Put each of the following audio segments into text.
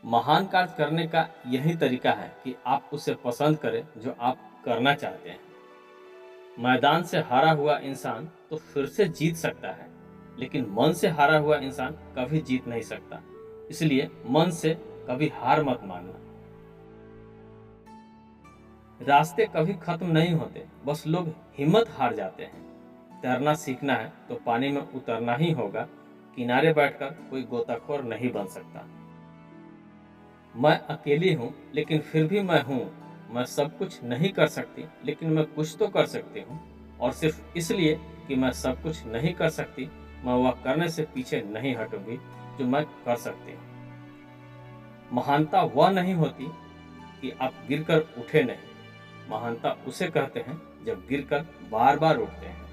महान कार्य करने का यही तरीका है कि आप उसे पसंद करें जो आप करना चाहते हैं। मैदान से हारा हुआ इंसान तो फिर से जीत सकता है, लेकिन मन से हारा हुआ इंसान कभी जीत नहीं सकता। इसलिए मन से कभी हार मत मानना। रास्ते कभी खत्म नहीं होते, बस लोग हिम्मत हार जाते हैं। तैरना सीखना है तो पानी में उतरना ही होगा। किनारे बैठकर कोई गोताखोर नहीं बन सकता। मैं अकेली हूँ लेकिन फिर भी मैं हूँ। मैं सब कुछ नहीं कर सकती लेकिन मैं कुछ तो कर सकती हूँ। और सिर्फ इसलिए कि मैं सब कुछ नहीं कर सकती, मैं वह करने से पीछे नहीं हटूंगी जो मैं कर सकती हूँ। महानता वह नहीं होती कि आप गिरकर उठे नहीं। महानता उसे कहते हैं जब गिरकर बार बार उठते हैं।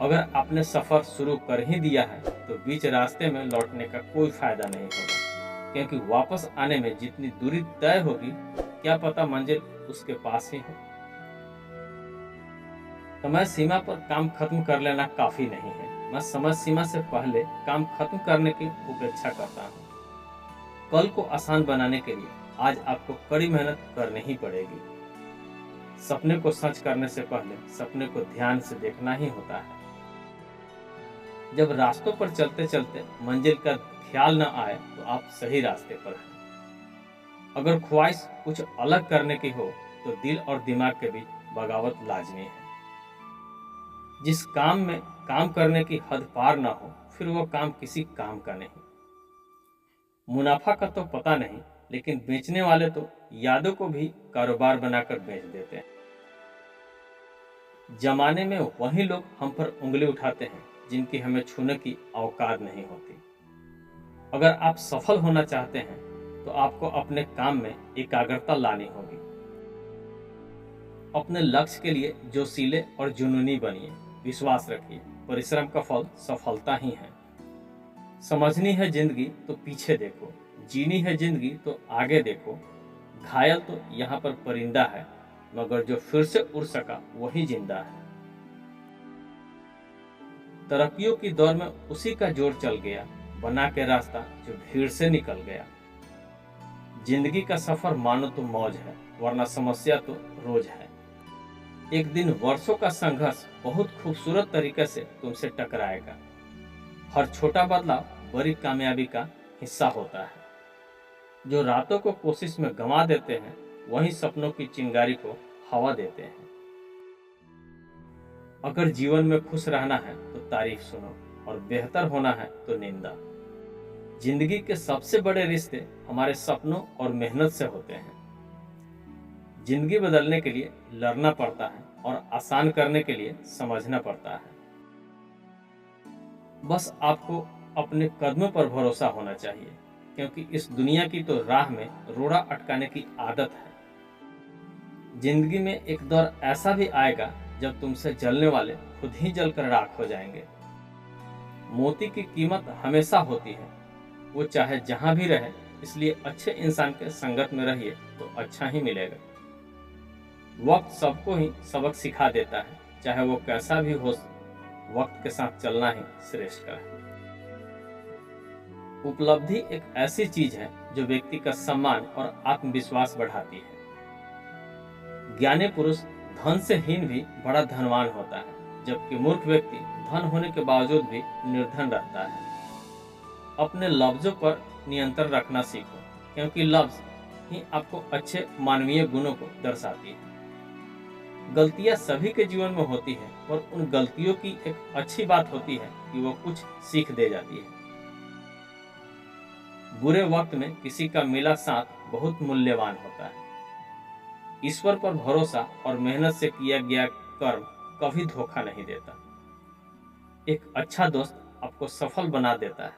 अगर आपने सफर शुरू कर ही दिया है तो बीच रास्ते में लौटने का कोई फायदा नहीं होगा, क्योंकि वापस आने में जितनी दूरी तय होगी, क्या पता मंजिल उसके पास ही हो। समय सीमा पर काम खत्म कर लेना काफी नहीं है। मैं समय सीमा से पहले काम खत्म करने की उपेक्षा करता हूँ। कल को आसान बनाने के लिए आज आपको कड़ी मेहनत करनी ही पड़ेगी। सपने को सच करने से पहले सपने को ध्यान से देखना ही होता है। जब रास्तों पर चलते चलते मंजिल का ख्याल न आए तो आप सही रास्ते पर हैं। अगर ख्वाहिश कुछ अलग करने की हो तो दिल और दिमाग के बीच बगावत लाजमी है। जिस काम में काम करने की हद पार ना हो, फिर वो काम किसी काम का नहीं। मुनाफा का तो पता नहीं, लेकिन बेचने वाले तो यादों को भी कारोबार बनाकर बेच देते हैं। जमाने में वही लोग हम पर उंगली उठाते हैं जिनकी हमें छूने की औकात नहीं होती। अगर आप सफल होना चाहते हैं तो आपको अपने काम में एकाग्रता लानी होगी। अपने लक्ष्य के लिए जोशीले और जुनूनी बनिए। विश्वास रखिए, परिश्रम का फल सफलता ही है। समझनी है जिंदगी तो पीछे देखो, जीनी है जिंदगी तो आगे देखो। घायल तो यहाँ पर परिंदा है, मगर जो फिर से उड़ सका वही जिंदा है। तरक्कियों की दौर में उसी का जोर चल गया, बना के रास्ता जो भीड़ से निकल गया। जिंदगी का सफर मानो तो मौज है, वरना समस्या तो रोज है। एक दिन वर्षों का संघर्ष बहुत खूबसूरत तरीके से तुमसे टकराएगा। हर छोटा बदलाव बड़ी कामयाबी का हिस्सा होता है। जो रातों को कोशिश में गंवा देते हैं, वही सपनों की चिंगारी को हवा देते हैं। अगर जीवन में खुश रहना है तो तारीफ सुनो, और बेहतर होना है तो निंदा। जिंदगी के सबसे बड़े रिश्ते हमारे सपनों और मेहनत से होते हैं। जिंदगी बदलने के लिए लड़ना पड़ता है और आसान करने के लिए समझना पड़ता है। बस आपको अपने कदमों पर भरोसा होना चाहिए, क्योंकि इस दुनिया की तो राह में रोड़ा अटकाने की आदत है। जिंदगी में एक दौर ऐसा भी आएगा जब तुमसे जलने वाले खुद ही जलकर राख हो जाएंगे। मोती की कीमत हमेशा होती है, वो चाहे जहां भी रहे, इसलिए अच्छे इंसान के संगत में रहिए तो अच्छा ही मिलेगा। वक्त सबको ही सबक सिखा देता है, चाहे वो कैसा भी हो। वक्त के साथ चलना ही श्रेष्ठ है। उपलब्धि एक ऐसी चीज है जो व्यक्ति का सम्मान और आत्मविश्वास बढ़ाती है। ज्ञानी पुरुष धन से हीन भी बड़ा धनवान होता है, जबकि मूर्ख व्यक्ति धन होने के बावजूद भी निर्धन रहता है। अपने लफ्जों पर नियंत्रण रखना सीखो, क्योंकि लफ्ज ही आपको अच्छे मानवीय गुणों को दर्शाती है। गलतियां सभी के जीवन में होती है, और उन गलतियों की एक अच्छी बात होती है कि वो कुछ सीख दे जाती है। बुरे वक्त में किसी का मिला साथ बहुत मूल्यवान होता है। ईश्वर पर भरोसा और मेहनत से किया गया कर्म कभी धोखा नहीं देता। एक अच्छा दोस्त आपको सफल बना देता है,